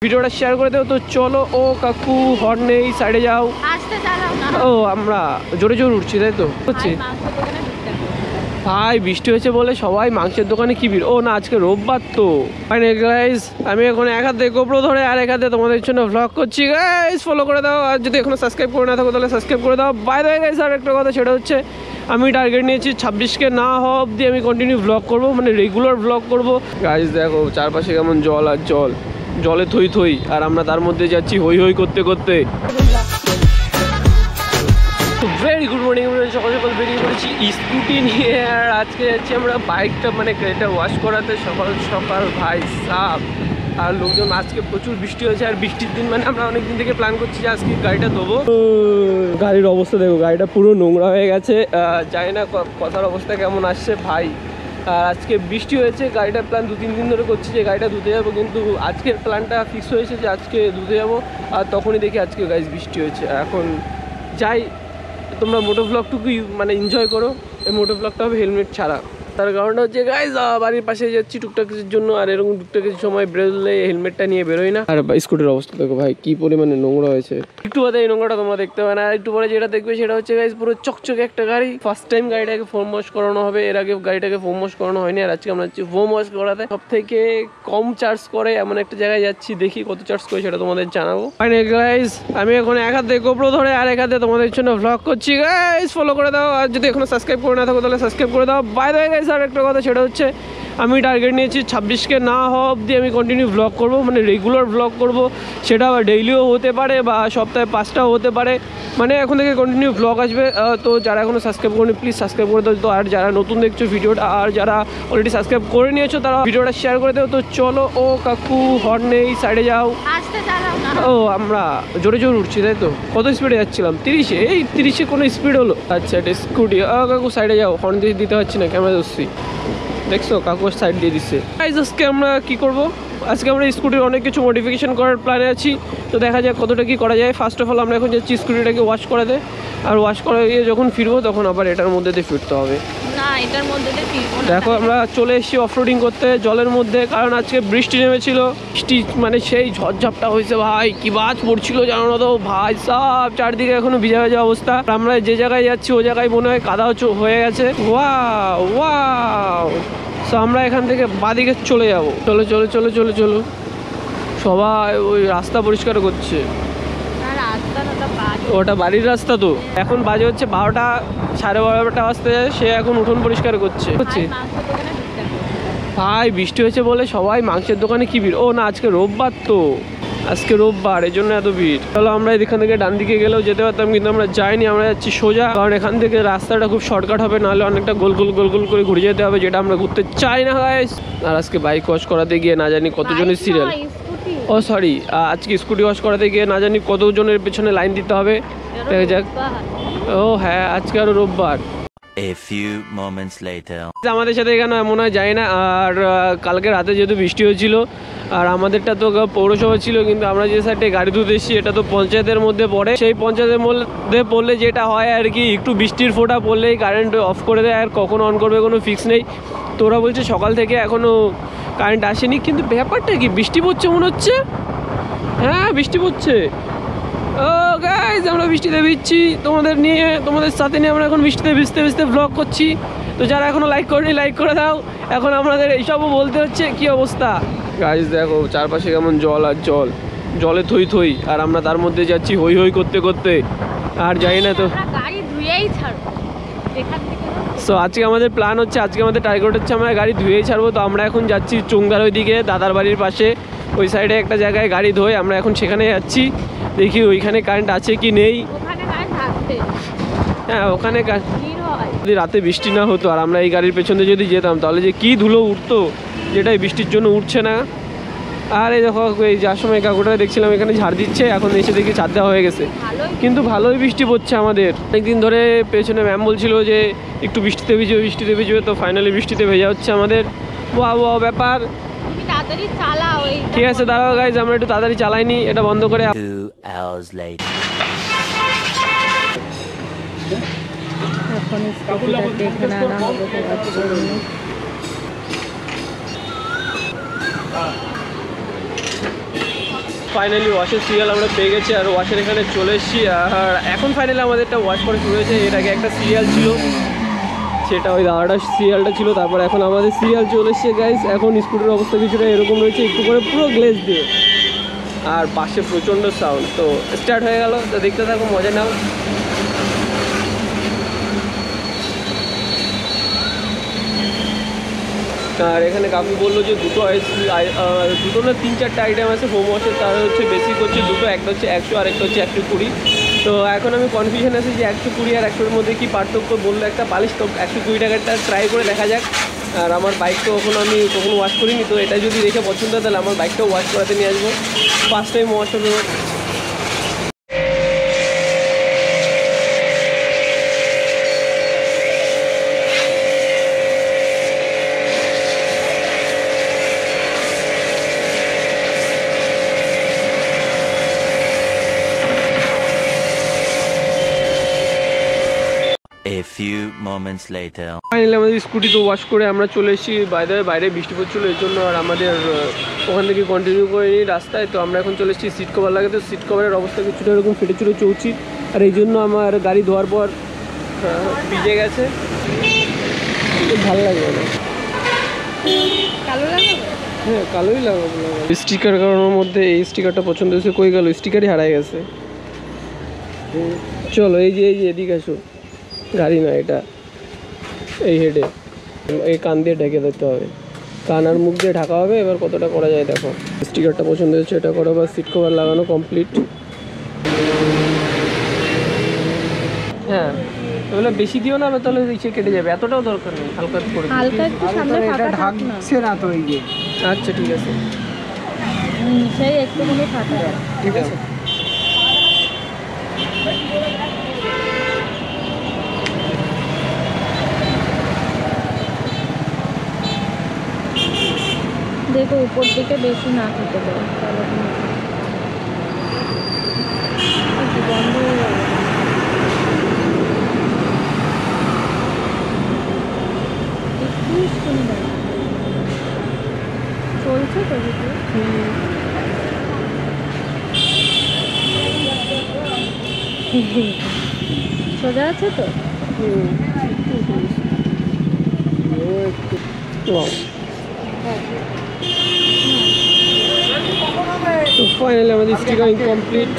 ভিডিওটা শেয়ার করে দেও তো। চলো ও কাকু হর্ন নেই, সাইডে যাও। আস্তে চালাও না। ও আমরা জোরে জোরে উঠছি তাই তো হচ্ছে। ভাই বৃষ্টি হয়েছে বলে সবাই মাংসের দোকানে কি ভিড়। ও না আজকে রোববার তো। ফাইনালি গাইস আমি এখন এক হাতে গোপ্রো ধরে আর এক হাতে তোমাদের জন্য ভ্লগ করছি। গাইস ফলো করে দাও, আর যদি এখনো সাবস্ক্রাইব করে না থাকো তাহলে সাবস্ক্রাইব করে দাও। বাই দ্য ওয়ে গাইস আর একটা কথা, সেটা হচ্ছে আমি টার্গেট নিয়েছি 26কে না হওয়া অবধি আমি কন্টিনিউ ভ্লগ করবো, মানে রেগুলার ভ্লগ করবো। গাইস দেখো চারপাশে কেমন জল আর জল, জলে থই থই, আর আমরা তার মধ্যে যাচ্ছি হই হই করতে করতে। ভেরি গুড মর্নিং, সকাল সকাল বেরিয়ে পড়েছি স্কুটি নিয়ে, আর আজকে যাচ্ছি আমরা বাইকটা মানে এটা ওয়াশ করাতে সকাল সকাল। ভাই সাপ আর লোকজন, আজকে প্রচুর বৃষ্টি হয়েছে, আর বৃষ্টির দিন মানে আমরা অনেক দিন থেকে প্ল্যান করছি যে আজকে গাড়িটা দেবো। গাড়ির অবস্থা দেখো, গাড়িটা পুরো নোংরা হয়ে গেছে, জানি না কথার অবস্থা কেমন আসছে ভাই। আর আজকে বৃষ্টি হয়েছে, গাড়িটার প্ল্যান 2-3 দিন ধরে করছি যে গাড়িটা ধুতে যাবো, কিন্তু আজকের প্ল্যানটা ফিক্স হয়েছে যে আজকে ধুতে যাবো, আর তখনই দেখি আজকে গাইস বৃষ্টি হয়েছে। এখন যাই, তোমরা মোটো ব্লগটুকু মানে এনজয় করো। এই মোটো ব্লগটা হবে হেলমেট ছাড়া, তার কারণটা হচ্ছে গাইস বাড়ির পাশে যাচ্ছি টুকটাক কিছুর জন্য, আর এরকম টুকটাক কিছু সময় বেরোলে হেলমেটটা নিয়ে বেরোই না। আর স্কুটির অবস্থা দেখো ভাই কি পরিমাণে নোংরা হয়েছে। একটু বাদে এই নোংরাটা তোমরা দেখতে পাবে না, আর একটু পরে যেটা দেখবে সেটা হচ্ছে গাইস পুরো চকচকে একটা গাড়ি। ফার্স্ট টাইম গাড়িটাকে ফোম ওয়াশ করানো হবে, এর আগে গাড়িটাকে ফোম ওয়াশ করানো হয়নি, আর আজকে আমরা যাচ্ছি ফোম ওয়াশ করাতে। সব থেকে কম চার্জ করে এমন একটা জায়গায় যাচ্ছি, দেখি কত চার্জ করে সেটা তোমাদের জানাবো। ফাইনালি গাইস আমি এখন এক হাতে গোপ্রো ধরে আর এক হাতে তোমাদের জন্য ভ্লগ করছি। গাইস ফলো করে দাও, আর যদি এখনো সাবস্ক্রাইব করে না থাকো তাহলে সাবস্ক্রাইব করে দাও। বাই দ্য ওয়ে গাইস আর একটা কথা, সেটা হচ্ছে আমি টার্গেট নিয়েছি 26কে না হওয়া অবধি আমি কন্টিনিউ ভ্লগ করবো, মানে রেগুলার ভ্লগ করবো। সেটা আবার ডেইলিও হতে পারে বা সপ্তাহে 5টাও হতে পারে, মানে এখন থেকে কন্টিনিউ ভ্লগ আসবে। তো যারা এখনও সাবস্ক্রাইব করেনি প্লিজ সাবস্ক্রাইব করে দাও তো, আর যারা নতুন দেখছো ভিডিওটা, আর যারা অলরেডি সাবস্ক্রাইব করে নিয়েছো তারা ভিডিওটা শেয়ার করে দেও তো। চলো ও কাকু হর্ন নেই, সাইডে যাও। আস্তে চালাও না। ও আমরা জোরে জোরে উঠছি তাই তো। কত স্পিডে যাচ্ছিলাম? 30-এ। এই 30-এ কোনো স্পিড হলো? আচ্ছা এটা স্কুটি। কাকু সাইডে যাও, হর্ন দিয়ে দিতে পারছি না, ক্যামেরা ধরছি দেখছো, কাকু সাইড দিয়ে দিচ্ছে। আজকে আমরা কি করব, আজকে আমরা স্কুটির অনেক কিছু মডিফিকেশন করার প্ল্যানে আছি, তো দেখা যাক কতটা কি করা যায়। ফার্স্ট অফ অল আমরা এখন যাচ্ছি স্কুটিটাকে ওয়াশ করাতে, আর ওয়াশ করে গিয়ে যখন ফিরবো তখন আবার এটার মধ্যে দিয়ে ফিরতে হবে। না এটার মধ্যে দিয়ে ফিরবো না। দেখো আমরা চলে এসেছি অফরোডিং করতে জলের মধ্যে, কারণ আজকে বৃষ্টি নেমেছিল। বৃষ্টি মানে সেই ঝড়ঝাপটা হয়েছে ভাই, কি বাজ পড়ছিল জানো না তো ভাই সব, চারদিকে এখনো ভিজা ভিজা অবস্থা। আমরা যে জায়গায় যাচ্ছি ও জায়গায় মনে হয় কাদা হয়ে গেছে। Wow wow. সো আমরা এখান থেকে বাদিকে চলে যাবো। চলো চলো চলো চলো চলো, সবাই ওই রাস্তা পরিষ্কার করছে। ওটা বাড়ির রাস্তা তো। এখন বাজে হচ্ছে 12টা, 12:30 বাজতে যায়, সে এখন উঠোন পরিষ্কার করছে। ভাই বৃষ্টি হয়েছে বলে সবাই মাংসের দোকানে কি ভিড়। ও না আজকে রোববার তো, আজকে রোববার, এই জন্য এত ভিড়। চলো আমরা এখান থেকে ডান দিকে গেলেও যেতে পারতাম, কিন্তু আমরা যাইনি, আমরা যাচ্ছি সোজা, কারণ এখান থেকে রাস্তাটা খুব শর্টকাট হবে, নাহলে অনেকটা গোল গোল গোল গোল করে ঘুরে যেতে হবে, যেটা আমরা ঘুরতে চাই না গাইস। আর আজকে বাইক ওয়াশ করাতে গিয়ে না জানি কতজনের সিরিয়াল, ও সরি আজকে স্কুটি ওয়াশ করাতে গিয়ে না জানি কতজনের পেছনে লাইন দিতে হবে। দেখা যাক। ও হ্যাঁ আজকে আরো রোববার। A few moments later. আমাদের সাথে এখানে মনে হয় যায় না, আর কালকে রাতে যেহেতু বৃষ্টি হয়েছিল, আর আমাদেরটা তো পৌরসভা ছিল, কিন্তু আমরা যে সাইডে গাড়ি ধুতে এসেছি এটা তো পঞ্চায়েতের মধ্যে পড়ে। সেই পঞ্চায়েতের মধ্যে পড়লে যেটা হয় আর কি, একটু বৃষ্টির ফোঁটা পড়লেই কারেন্ট অফ করে দেয়, আর কখন অন করবে কোনো ফিক্স নেই। তো ওরা বলছে সকাল থেকে এখনও কারেন্ট আসেনি, কিন্তু ব্যাপারটা কি বৃষ্টি পড়ছে মনে হচ্ছে। হ্যাঁ বৃষ্টি পড়ছে। ও গাইস আমরা বৃষ্টিতে ভিজছি, তোমাদের সাথে নিয়ে আমরা এখন বৃষ্টিতে ভিজতে ভিজতে ব্লগ করছি। তো যারা এখনো লাইক করেনি লাইক করে দাও। এখন আমাদের এইসবও বলতে হচ্ছে কি অবস্থা। গাইস দেখো চারপাশে কেমন জল আর জল, জলে থই থই, আর আমরা তার মধ্যে যাচ্ছি হই হই করতে করতে, আর যাই না তো গাড়ি ধুয়েই ছাড়বো এখান থেকে। সো আজকে আমাদের প্ল্যান হচ্ছে, আজকে আমাদের টার্গেট হচ্ছে আমরা গাড়ি ধুয়েই ছাড়বো। তো আমরা এখন যাচ্ছি চুংদার ওইদিকে, দাদার বাড়ির পাশে ওই সাইডে একটা জায়গায় গাড়ি ধোয়, আমরা এখন সেখানে যাচ্ছি। দেখি ওইখানে কারেন্ট আছে কি নেই। হ্যাঁ ওখানে যদি রাতে বৃষ্টি না হতো আর আমরা এই গাড়ির পেছনে যদি যেতাম, তাহলে যে কি ধুলো উঠতো, যেটাই বৃষ্টির জন্য উঠছে না। আর এই দেখো এই যার সময় কাকুটা দেখছিলাম এখানে ঝাড় দিচ্ছে, এখন এসে দেখি ছাদ দেওয়া হয়ে গেছে, কিন্তু ভালোই বৃষ্টি পড়ছে আমাদের। অনেকদিন ধরে পেছনে ম্যাম বলছিল যে একটু বৃষ্টিতে ভিজবে, তো ফাইনালি বৃষ্টিতে ভেজা হচ্ছে আমাদের। ওয়া ব্যাপার। ঠিক আছে দাঁড়াও গাইজ, আমরা একটু তাড়াতাড়ি চালাইনি, এটা বন্ধ করে। 2 hours later. এখন স্কুটিটাকে এখানে আনা হবে তোমার জন্য। ফাইনালি ওয়াশের সিরিয়াল আমরা পেয়ে গেছি আর ওয়াশের এখানে চলে এসেছি। আর এখন ফাইনালি আমাদের একটা ওয়াশ করা শুরু হয়েছে। এর আগে একটা সিরিয়াল ছিল, সেটা ওই দাদাটার সিরিয়ালটা ছিল, তারপর এখন আমাদের সিরিয়াল চলে এসছে গাইস। এখন স্কুটির অবস্থা কিছুটা এরকম রয়েছে, একটু করে পুরো গ্লেজ দিয়ে, আর পাশে প্রচণ্ড সাউন্ড। তো স্টার্ট হয়ে গেল, তো দেখতে থাকো, মজা নাও। আর এখানে কাকু বললো যে দুটো দুটো না 3-4টে আইটেম আছে হোম ওয়াশের। তার হচ্ছে বেসিক হচ্ছে দুটো, একটা হচ্ছে 100 আর একটা হচ্ছে 120। তো এখন আমি কনফিউশন আছে যে 120 আর 100-এর মধ্যে কী পার্থক্য। বললো একটা পালিশ, তো 120 টাকাটা ট্রাই করে দেখা যাক। আর আমার বাইক তো আমি কখনো ওয়াশ করিনি, তো এটা যদি দেখে পছন্দ হয় তাহলে আমার বাইকটাও ওয়াশ করাতে নিয়ে আসবো। ফার্স্ট টাইম ওয়াশ হবে। A few moments later. Finally আমাদের স্কুটি তো ওয়াশ করে আমরা চলে এসেছি। বাইরে বৃষ্টি পড়ছিল এর জন্য, আর আমাদের ওখান থেকে কন্টিনিউ করে নিই রাস্তায়। তো আমরা এখন চলে এসেছি সিট কভার লাগাতে। সিট কভারের অবস্থা কিছুটা এরকম ফেটে চুরে চৌচি, আর এই জন্য আমার গাড়ি ধোয়ার পর ভিজে গেছে। ভালো লাগবে না, কালো লাগাবো? হ্যাঁ কালোই লাগাবো। স্টিকার কারণের মধ্যে এই স্টিকারটা পছন্দ হয়েছে, কই গেল স্টিকারই হারাই গেছে। চলো এই যে এদিকে আসো, গাড়ি না এটা, এই হেডে এই কান দিয়ে ঢেকে দিতে হবে, কান আর মুখ দিয়ে ঢাকা হবে। এবার কতটা করা যায় দেখো। স্টিকারটা পছন্দ হয়েছে, এটা করো। বা সিট কভার লাগানো কমপ্লিট। হ্যাঁ তাহলে বেশি দিও না, তাহলে ইচ্ছে কেটে যাবে। এতটাও দরকার নেই, হালকা করে দিও। হালকা একটু সামনে ফাঁকা থাক না। না তো এই যে আচ্ছা ঠিক আছে, সেই একটু মনে ফাঁকা থাক। ঠিক আছে। দেখো উপর দিকে বেশি না খেতে পারে, তাহলে বন্ধ হয়ে যাবে। একটু শুনে দাও, চলছে তো দিদি? সোজা আছে তো? তো ফাইনালি আমাদের স্টিকারিং কমপ্লিট।